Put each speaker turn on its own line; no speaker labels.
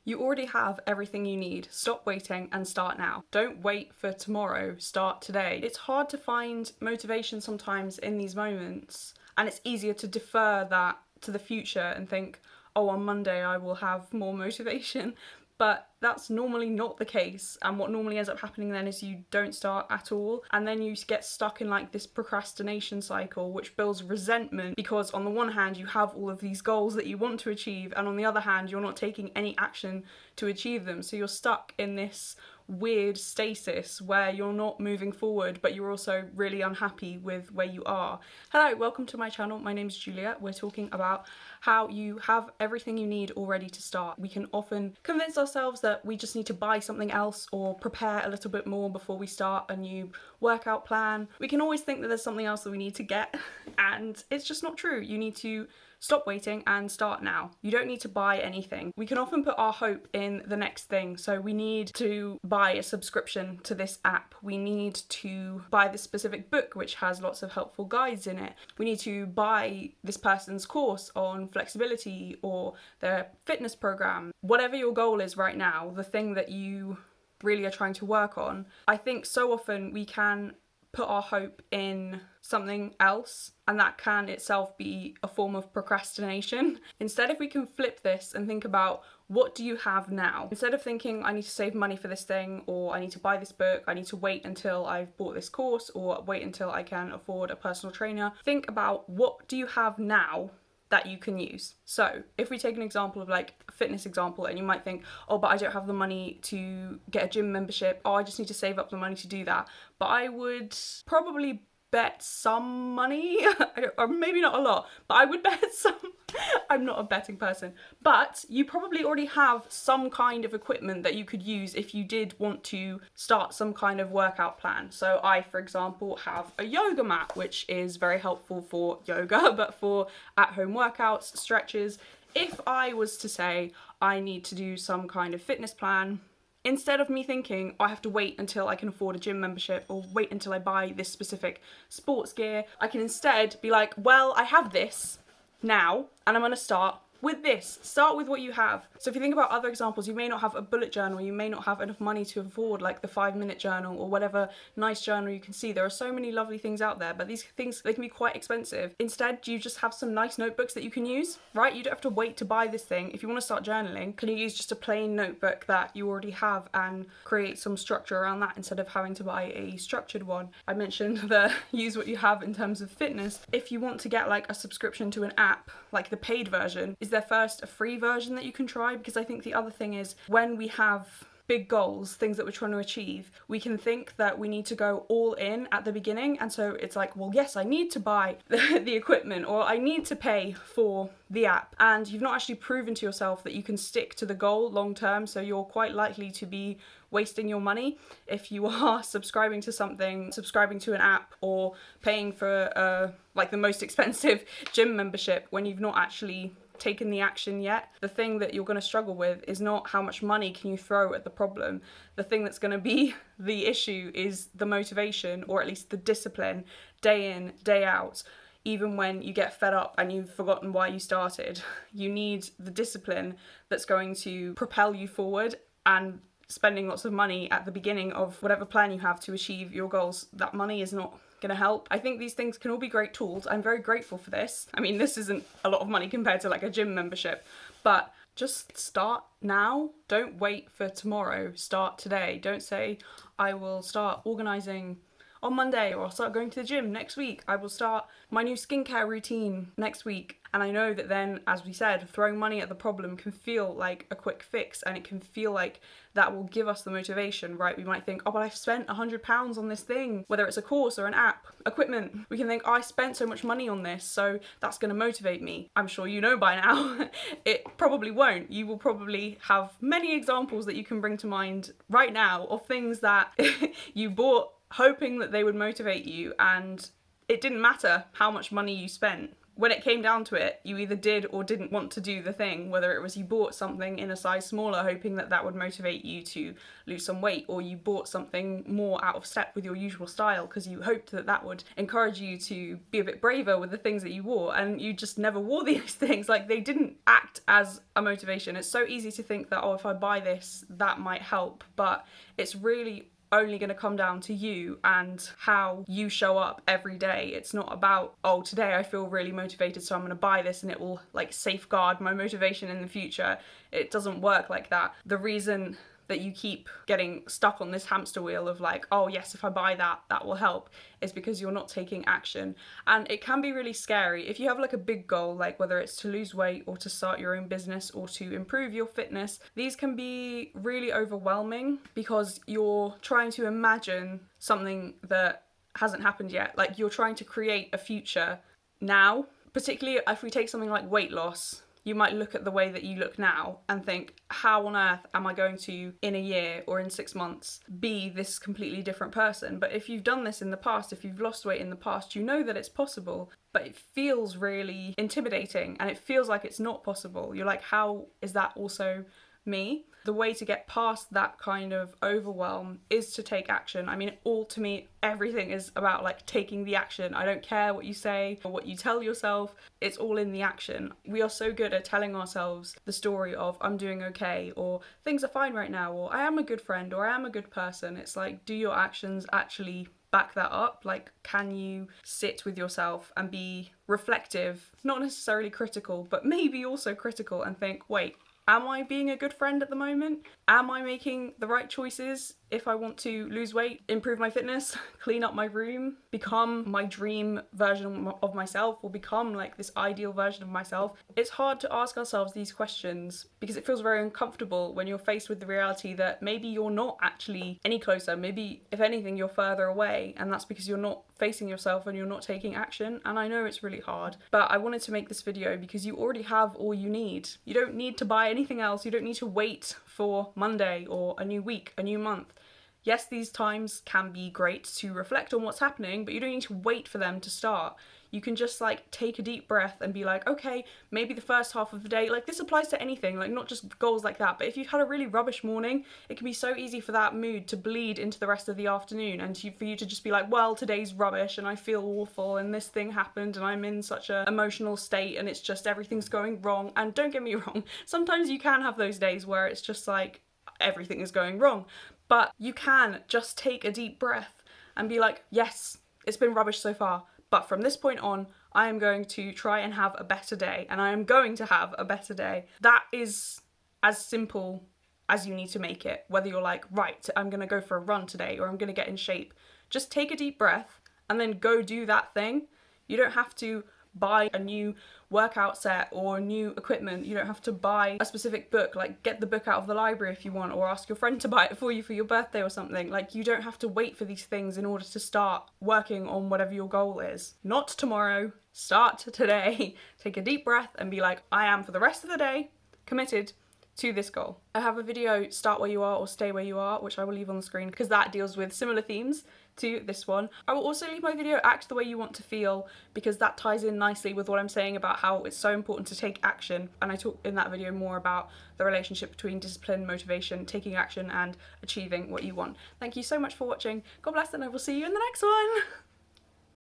You already have everything you need. Stop waiting and start now. Don't wait for tomorrow, start today. It's hard to find motivation sometimes in these moments, and it's easier to defer that to the future and think, oh, on Monday I will have more motivation. But that's normally not the case, and what normally ends up happening then is you don't start at all, and then you get stuck in like this procrastination cycle which builds resentment, because on the one hand you have all of these goals that you want to achieve, and on the other hand you're not taking any action to achieve them, so you're stuck in this weird stasis where you're not moving forward but you're also really unhappy with where you are. Hello, welcome to my channel. My name's Julia. We're talking about how you have everything you need already to start. We can often convince ourselves that we just need to buy something else or prepare a little bit more before we start a new workout plan. We can always think that there's something else that we need to get, and it's just not true. You need to stop waiting and start now. You don't need to buy anything. We can often put our hope in the next thing. So we need to buy a subscription to this app. We need to buy this specific book which has lots of helpful guides in it. We need to buy this person's course on flexibility or their fitness program. Whatever your goal is right now, the thing that you really are trying to work on, I think so often we can put our hope in something else, and that can itself be a form of procrastination. Instead, if we can flip this and think about, what do you have now? Instead of thinking, I need to save money for this thing, or I need to buy this book, I need to wait until I've bought this course, or wait until I can afford a personal trainer, think about, what do you have now that you can use? So if we take an example of like a fitness example, and you might think, oh, but I don't have the money to get a gym membership, oh, I just need to save up the money to do that. But I would probably bet some money, or maybe not a lot, but I would bet some. I'm not a betting person, but you probably already have some kind of equipment that you could use if you did want to start some kind of workout plan. So I, for example, have a yoga mat, which is very helpful for yoga, but for at-home workouts, stretches. If I was to say I need to do some kind of fitness plan, instead of me thinking, I have to wait until I can afford a gym membership or wait until I buy this specific sports gear, I can instead be like, well, I have this now and I'm going to start with this. Start with what you have. So if you think about other examples, you may not have a bullet journal, you may not have enough money to afford like the 5-minute journal or whatever nice journal you can see. There are so many lovely things out there, but these things, they can be quite expensive. Instead, you just have some nice notebooks that you can use, right? You don't have to wait to buy this thing. If you want to start journaling, can you use just a plain notebook that you already have and create some structure around that instead of having to buy a structured one? I mentioned the use what you have in terms of fitness. If you want to get like a subscription to an app, like the paid version, is there first a free version that you can try? Because I think the other thing is, when we have big goals, things that we're trying to achieve, we can think that we need to go all in at the beginning, and so it's like, well, yes, I need to buy the equipment, or I need to pay for the app, and you've not actually proven to yourself that you can stick to the goal long term, so you're quite likely to be wasting your money if you are subscribing to something, subscribing to an app, or paying for like the most expensive gym membership when you've not actually taken the action yet. The thing that you're going to struggle with is not how much money can you throw at the problem. The thing that's going to be the issue is the motivation, or at least the discipline, day in, day out. Even when you get fed up and you've forgotten why you started, you need the discipline that's going to propel you forward, and spending lots of money at the beginning of whatever plan you have to achieve your goals, that money is not going to help. I think these things can all be great tools. I'm very grateful for this. I mean, this isn't a lot of money compared to like a gym membership, but just start now. Don't wait for tomorrow. Start today. Don't say, I will start organising on Monday, or I'll start going to the gym next week. I will start my new skincare routine next week. And I know that then, as we said, throwing money at the problem can feel like a quick fix, and it can feel like that will give us the motivation, right? We might think, oh, but I've spent £100 on this thing, whether it's a course or an app, equipment. We can think, oh, I spent so much money on this, so that's going to motivate me. I'm sure you know by now, it probably won't. You will probably have many examples that you can bring to mind right now of things that you bought hoping that they would motivate you, and it didn't matter how much money you spent, when it came down to it, you either did or didn't want to do the thing, whether it was you bought something in a size smaller hoping that that would motivate you to lose some weight, or you bought something more out of step with your usual style because you hoped that that would encourage you to be a bit braver with the things that you wore, and you just never wore these things. Like, they didn't act as a motivation. It's so easy to think that, oh, if I buy this, that might help, but it's really only going to come down to you and how you show up every day. It's not about, oh, today I feel really motivated, so I'm going to buy this and it will like safeguard my motivation in the future. It doesn't work like that. The reason that you keep getting stuck on this hamster wheel of like, oh yes, if I buy that, that will help, is because you're not taking action. And it can be really scary. If you have like a big goal, like whether it's to lose weight or to start your own business or to improve your fitness, these can be really overwhelming because you're trying to imagine something that hasn't happened yet. Like, you're trying to create a future now. Particularly if we take something like weight loss, you might look at the way that you look now and think, how on earth am I going to, in a year or in 6 months, be this completely different person? But if you've done this in the past, if you've lost weight in the past, you know that it's possible, but it feels really intimidating and it feels like it's not possible. You're like, how is that also me? The way to get past that kind of overwhelm is to take action. I mean, to me, everything is about like taking the action. I don't care what you say or what you tell yourself. It's all in the action. We are so good at telling ourselves the story of, I'm doing okay, or things are fine right now, or I am a good friend, or I am a good person. It's like, do your actions actually back that up? Like, can you sit with yourself and be reflective, not necessarily critical, but maybe also critical, and think, wait, am I being a good friend at the moment? Am I making the right choices if I want to lose weight, improve my fitness, clean up my room, become my dream version of myself, or become like this ideal version of myself? It's hard to ask ourselves these questions because it feels very uncomfortable when you're faced with the reality that maybe you're not actually any closer. Maybe, if anything, you're further away, and that's because you're not facing yourself and you're not taking action. And I know it's really hard, but I wanted to make this video because you already have all you need. You don't need to buy anything else. You don't need to wait for Monday or a new week, a new month. Yes, these times can be great to reflect on what's happening, but you don't need to wait for them to start. You can just like take a deep breath and be like, okay, maybe the first half of the day, like this applies to anything, like not just goals like that, but if you've had a really rubbish morning, it can be so easy for that mood to bleed into the rest of the afternoon, and for you to just be like, well, today's rubbish and I feel awful and this thing happened and I'm in such an emotional state and it's just everything's going wrong. And don't get me wrong, sometimes you can have those days where it's just like everything is going wrong, but you can just take a deep breath and be like, yes, it's been rubbish so far, but from this point on, I am going to try and have a better day, and I am going to have a better day. That is as simple as you need to make it. Whether you're like, right, I'm going to go for a run today, or I'm going to get in shape. Just take a deep breath and then go do that thing. You don't have to buy a new workout set or new equipment. You don't have to buy a specific book, like get the book out of the library if you want, or ask your friend to buy it for you for your birthday or something. Like, you don't have to wait for these things in order to start working on whatever your goal is. Not tomorrow, start today. Take a deep breath and be like, I am for the rest of the day committed to this goal. I have a video, Start Where You Are or Stay Where You Are, which I will leave on the screen because that deals with similar themes to this one. I will also leave my video, Act the Way You Want to Feel, because that ties in nicely with what I'm saying about how it's so important to take action. And I talk in that video more about the relationship between discipline, motivation, taking action and achieving what you want. Thank you so much for watching. God bless, and I will see you in the next one.